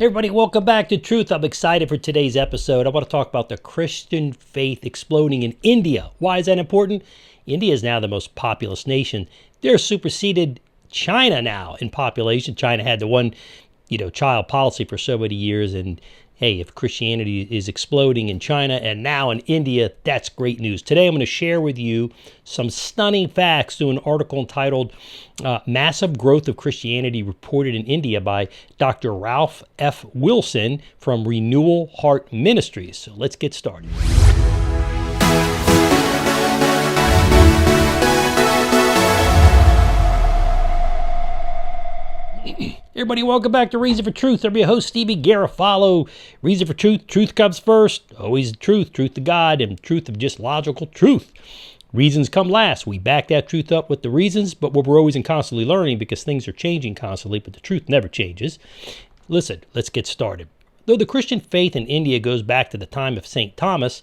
Everybody, welcome back to Truth. I'm excited for today's episode. I want to talk about the Christian faith exploding in India. Why is that important? India is now the most populous nation. They're superseded China now in population. China had the one, child policy for so many years. And hey, if Christianity is exploding in China and now in India, that's great news. Today, I'm going to share with you some stunning facts through an article entitled Massive Growth of Christianity Reported in India by Dr. Ralph F. Wilson from Renewal Heart Ministries. So let's get started. Everybody, welcome back to Reason for Truth. I'm your host, Stevie Garofalo. Reason for Truth. Truth comes first. Always the truth. Truth to God and truth of just logical truth. Reasons come last. We back that truth up with the reasons, but we're always in constantly learning because things are changing constantly, but the truth never changes. Listen, let's get started. Though the Christian faith in India goes back to the time of St. Thomas,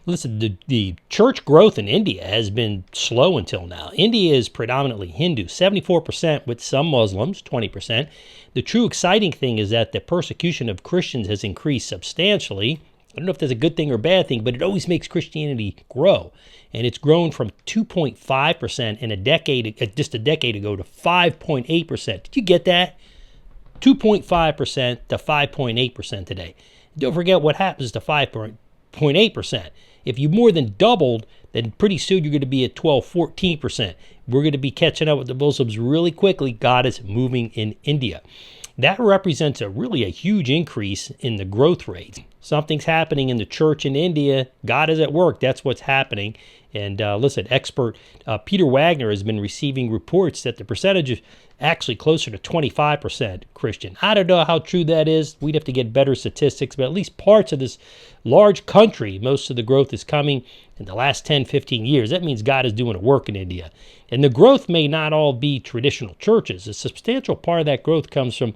listen, the church growth in India has been slow until now. India is predominantly Hindu, 74% with some Muslims, 20%. The true exciting thing is that the persecution of Christians has increased substantially. I don't know if that's a good thing or a bad thing, but it always makes Christianity grow. And it's grown from 2.5% in just a decade ago to 5.8%. Did you get that? 2.5% to 5.8% today. Don't forget what happens to 5.8%. If you more than doubled, then pretty soon you're going to be at 12, 14%. We're going to be catching up with the Muslims really quickly. God is moving in India. That represents a huge increase in the growth rate. Something's happening in the church in India. God is at work. That's what's happening. And listen, expert Peter Wagner has been receiving reports that the percentage is actually closer to 25% Christian. I don't know how true that is. We'd have to get better statistics, but at least parts of this large country, most of the growth is coming in the last 10, 15 years. That means God is doing a work in India. And the growth may not all be traditional churches. A substantial part of that growth comes from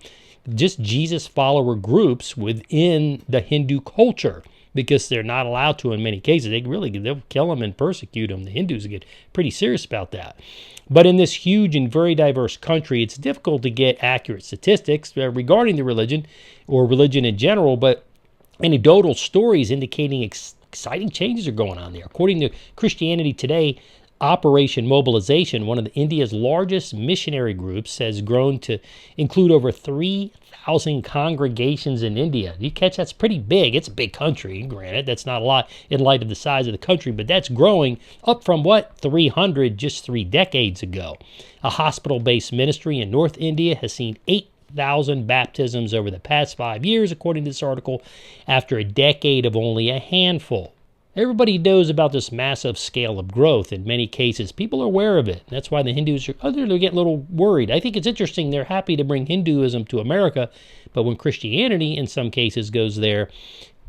just Jesus follower groups within the Hindu culture, because they're not allowed to in many cases. They'll kill them and persecute them. The Hindus get pretty serious about that. But in this huge and very diverse country, it's difficult to get accurate statistics regarding the religion or religion in general, but anecdotal stories indicating exciting changes are going on there. According to Christianity Today, Operation Mobilization, one of India's largest missionary groups, has grown to include over 3,000 congregations in India. You catch, that's pretty big. It's a big country, granted. That's not a lot in light of the size of the country, but that's growing up from 300 just 3 decades ago. A hospital-based ministry in North India has seen 8,000 baptisms over the past 5 years, according to this article, after a decade of only a handful. Everybody knows about this massive scale of growth. In many cases, people are aware of it. That's why the Hindus are getting a little worried. I think it's interesting. They're happy to bring Hinduism to America, but when Christianity, in some cases, goes there,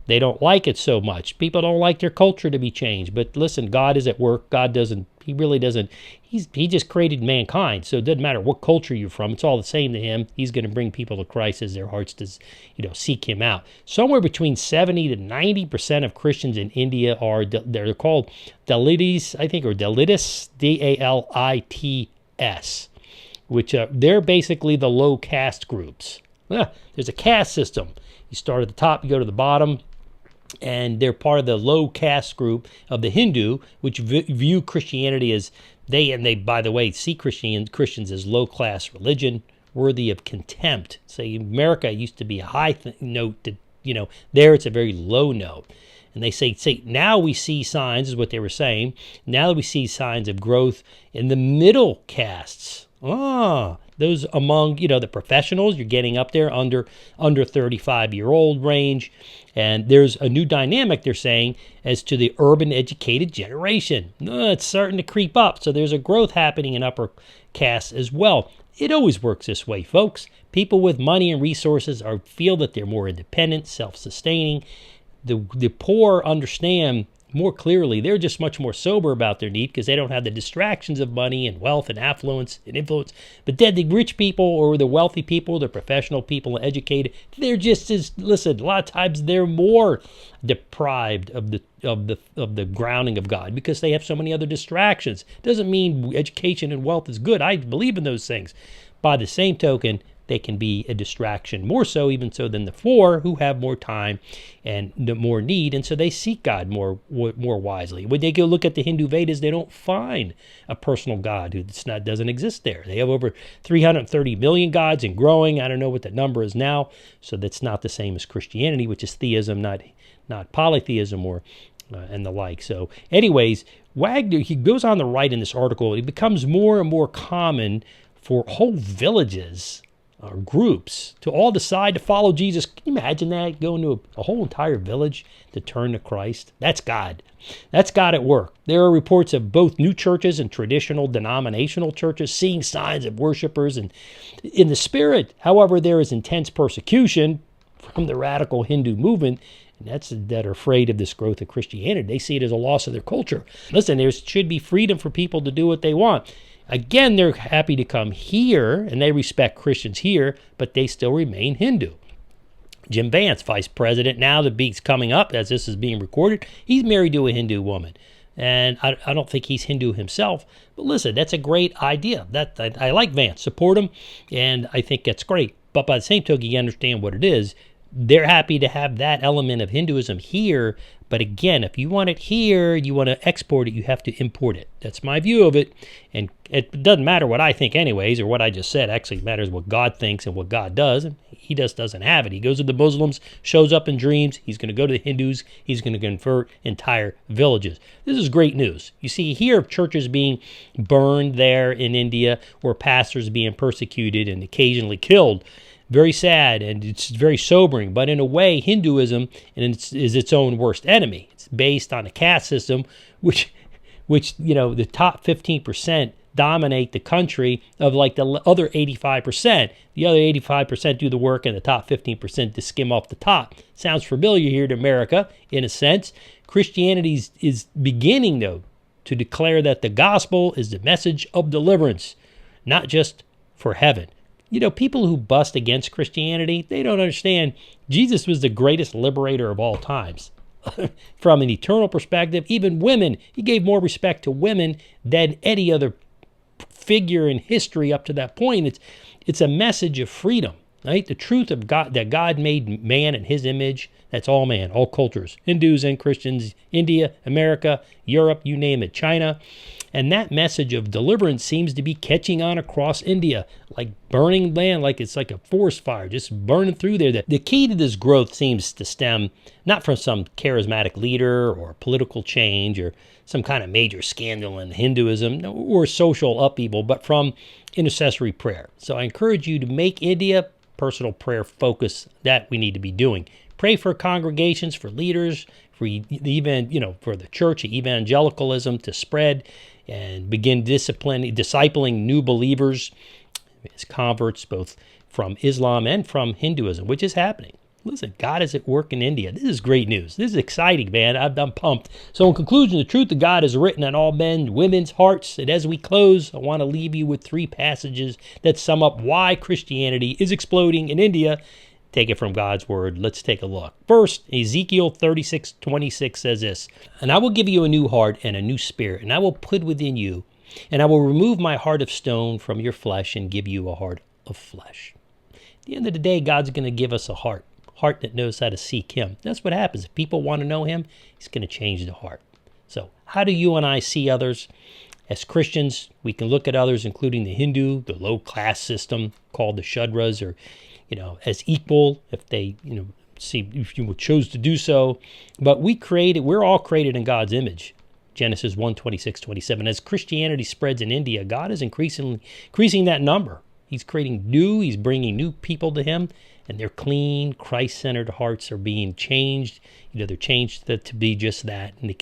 they don't like it so much. People don't like their culture to be changed. But listen, God is at work. He really doesn't. He just created mankind. So it doesn't matter what culture you're from. It's all the same to him. He's going to bring people to Christ as their hearts seek him out. Somewhere between 70 to 90% of Christians in India they're called Dalitis, I think, or Dalitis, D-A-L-I-T-S, which they're basically the low caste groups. There's a caste system. You start at the top, you go to the bottom. And they're part of the low caste group of the Hindu, which view Christianity as they by the way, see Christians as low class religion, worthy of contempt. Say America used to be a high note, there it's a very low note. And they say now we see signs, is what they were saying. Now that we see signs of growth in the middle castes. Those among, the professionals, you're getting up there under 35-year-old range. And there's a new dynamic, they're saying, as to the urban educated generation. It's starting to creep up. So there's a growth happening in upper castes as well. It always works this way, folks. People with money and resources feel that they're more independent, self-sustaining. The poor understand more clearly. They're just much more sober about their need because they don't have the distractions of money and wealth and affluence and influence. But then the rich people or the wealthy people, the professional people, educated, they're just a lot of times they're more deprived of the grounding of God because they have so many other distractions. Doesn't mean education and wealth is good. I believe in those things. By the same token, they can be a distraction, more so even so than the 4 who have more time and the more need, and so they seek God more wisely. When they go look at the Hindu Vedas, they don't find a personal God who doesn't exist there. They have over 330 million gods and growing. I don't know what the number is now, so that's not the same as Christianity, which is theism, not polytheism or and the like. So anyways, Wagner, he goes on to write in this article, it becomes more and more common for whole villages or groups to all decide to follow Jesus. Can you imagine that? Going to a whole entire village to turn to Christ? That's God. That's God at work. There are reports of both new churches and traditional denominational churches seeing signs of worshipers and in the spirit. However, there is intense persecution from the radical Hindu movement, and that are afraid of this growth of Christianity. They see it as a loss of their culture. Listen, there should be freedom for people to do what they want. Again, they're happy to come here, and they respect Christians here, but they still remain Hindu. Jim Vance, vice president now, the beat's coming up as this is being recorded. He's married to a Hindu woman. And I don't think he's Hindu himself. But listen, that's a great idea. I like Vance. Support him, and I think that's great. But by the same token, you understand what it is. They're happy to have that element of Hinduism here. But again, if you want it here, you want to export it, you have to import it. That's my view of it. And it doesn't matter what I think anyways, or what I just said. Actually, it matters what God thinks and what God does. And he just doesn't have it. He goes to the Muslims, shows up in dreams. He's going to go to the Hindus. He's going to convert entire villages. This is great news. You see, hear of churches being burned there in India, or pastors being persecuted and occasionally killed. Very sad, and it's very sobering. But in a way, Hinduism is its own worst enemy. It's based on a caste system, which the top 15% dominate the country of like the other 85%. The other 85% do the work, and the top 15% to skim off the top. Sounds familiar here to America in a sense. Christianity is beginning, though, to declare that the gospel is the message of deliverance, not just for heaven. People who bust against Christianity, they don't understand Jesus was the greatest liberator of all times. From an eternal perspective, even women, he gave more respect to women than any other figure in history up to that point. It's a message of freedom, right? The truth of God, that God made man in his image. That's all man, all cultures, Hindus and Christians, India, America, Europe, you name it, China. And that message of deliverance seems to be catching on across India, like burning land, like it's like a forest fire, just burning through there. The key to this growth seems to stem not from some charismatic leader or political change or some kind of major scandal in Hinduism or social upheaval, but from intercessory prayer. So I encourage you to make India personal prayer focus that we need to be doing. Pray for congregations, for leaders, for for the church, evangelicalism to spread and begin discipling new believers as converts, both from Islam and from Hinduism, which is happening. Listen, God is at work in India. This is great news. This is exciting, man. I'm pumped. So in conclusion, the truth of God is written on all men, women's hearts. And as we close, I want to leave you with 3 passages that sum up why Christianity is exploding in India. Take it from God's word. Let's take a look. First, Ezekiel 36:26 says this, "And I will give you a new heart and a new spirit, and I will put within you, and I will remove my heart of stone from your flesh and give you a heart of flesh." At the end of the day, God's going to give us a heart that knows how to seek him. That's what happens. If people want to know him, he's going to change the heart. So how do you and I see others? As Christians, we can look at others, including the Hindu, the low-class system called the Shudras, or as equal if they, if you chose to do so. But we're all created in God's image. Genesis 1:26-27. As Christianity spreads in India, God is increasing that number. He's he's bringing new people to him, and their clean, Christ-centered hearts are being changed. They're changed to be just that. And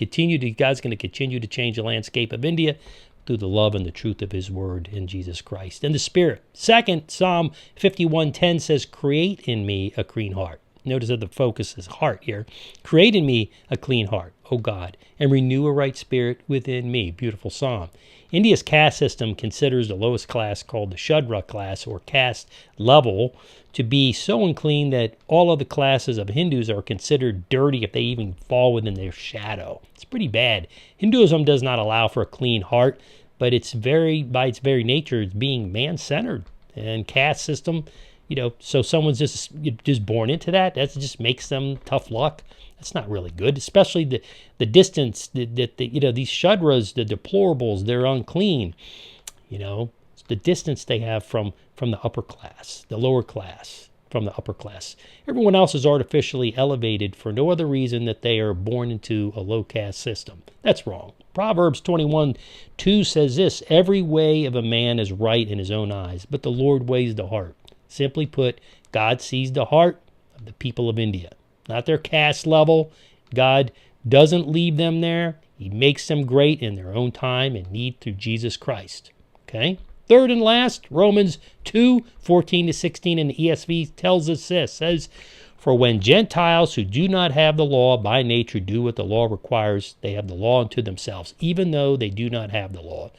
God's going to continue to change the landscape of India through the love and the truth of his word in Jesus Christ. And the Spirit. Second, Psalm 51:10 says, "Create in me a clean heart." Notice that the focus is heart here. "Create in me a clean heart, O God, and renew a right spirit within me." Beautiful psalm. India's caste system considers the lowest class, called the Shudra class or caste level, to be so unclean that all other classes of Hindus are considered dirty if they even fall within their shadow. It's pretty bad. Hinduism does not allow for a clean heart, but by its very nature, it's being man-centered. And caste system So someone's just born into that. That just makes them tough luck. That's not really good, especially the distance that these shudras, the deplorables, they're unclean. The distance they have from the upper class, the lower class from the upper class. Everyone else is artificially elevated for no other reason that they are born into a low caste system. That's wrong. Proverbs 21:2 says this: every way of a man is right in his own eyes, but the Lord weighs the heart. Simply put, God sees the heart of the people of India, not their caste level. God doesn't leave them there. He makes them great in their own time and need through Jesus Christ. Okay? Third and last, Romans 2:14-16 in the ESV tells us this, says, for when Gentiles who do not have the law by nature do what the law requires, they have the law unto themselves, even though they do not have the law.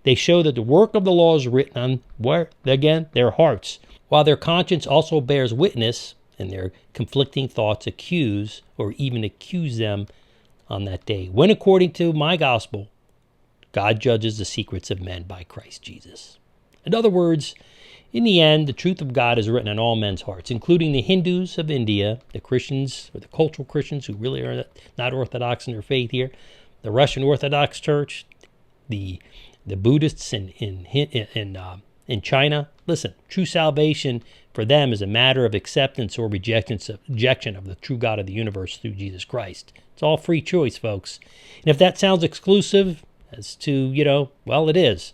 They show that the work of the law is written on, where? Again, their hearts, while their conscience also bears witness, and their conflicting thoughts accuse or even accuse them on that day. When according to my gospel, God judges the secrets of men by Christ Jesus. In other words, in the end, the truth of God is written on all men's hearts, including the Hindus of India, the Christians, or the cultural Christians who really are not orthodox in their faith here, the Russian Orthodox Church, the Buddhists in China. Listen, true salvation for them is a matter of acceptance or rejection of the true God of the universe through Jesus Christ. It's all free choice, folks. And if that sounds exclusive as to, well, it is.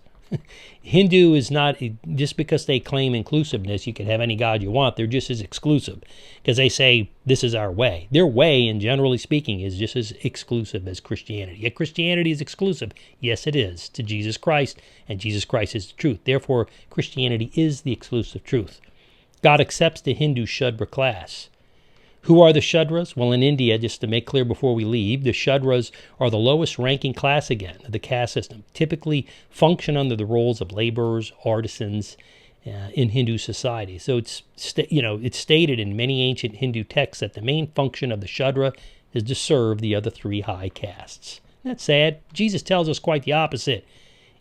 Hindu is not, just because they claim inclusiveness, you can have any God you want, they're just as exclusive because they say this is our way. Their way, and generally speaking, is just as exclusive as Christianity. Yet Christianity is exclusive. Yes, it is, to Jesus Christ, and Jesus Christ is the truth. Therefore, Christianity is the exclusive truth. God accepts the Hindu Shudra class. Who are the Shudras? Well, in India, just to make clear before we leave, the Shudras are the lowest ranking class again of the caste system, typically function under the roles of laborers, artisans in Hindu society. So it's stated in many ancient Hindu texts that the main function of the Shudra is to serve the other three high castes. That's sad. Jesus tells us quite the opposite.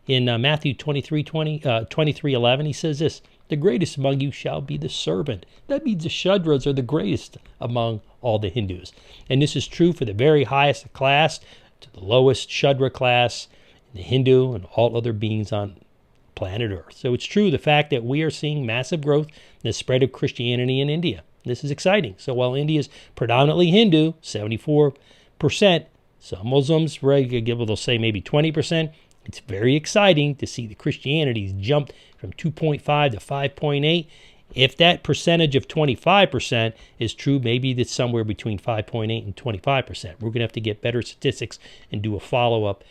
In Matthew 23:11, he says this: the greatest among you shall be the servant. That means the Shudras are the greatest among all the Hindus. And this is true for the very highest class to the lowest Shudra class, the Hindu and all other beings on planet Earth. So it's true, the fact that we are seeing massive growth in the spread of Christianity in India. This is exciting. So while India is predominantly Hindu, 74%, some Muslims, they'll say maybe 20%, it's very exciting to see the Christianity jumped from 2.5 to 5.8. If that percentage of 25% is true, maybe that's somewhere between 5.8 and 25%. We're going to have to get better statistics and do a follow-up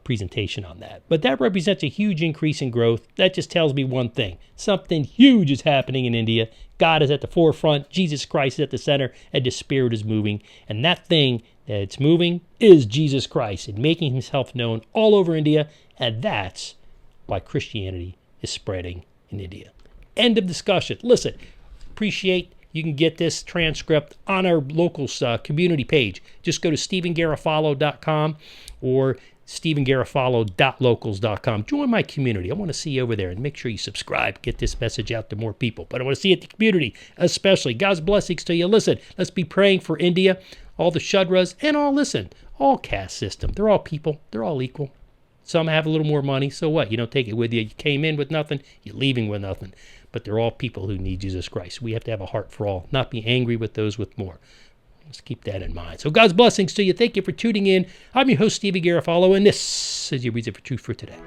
presentation on that. But that represents a huge increase in growth. That just tells me one thing. Something huge is happening in India. God is at the forefront. Jesus Christ is at the center, and the Spirit is moving. And that thing that's moving is Jesus Christ and making himself known all over India. And that's why Christianity is spreading in India. End of discussion. Listen, appreciate you can get this transcript on our local community page. Just go to StephenGarofalo.com or StephenGarofalo.locals.com. Join my community. I want to see you over there, and make sure you subscribe. Get this message out to more people. But I want to see it in the community, especially. God's blessings to you. Listen, let's be praying for India, all the Shudras, and all caste system. They're all people. They're all equal. Some have a little more money. So what? You don't take it with you. You came in with nothing. You're leaving with nothing. But they're all people who need Jesus Christ. We have to have a heart for all, not be angry with those with more. Let's keep that in mind. So God's blessings to you. Thank you for tuning in. I'm your host, Stevie Garofalo, and this is your Reason for Truth for today.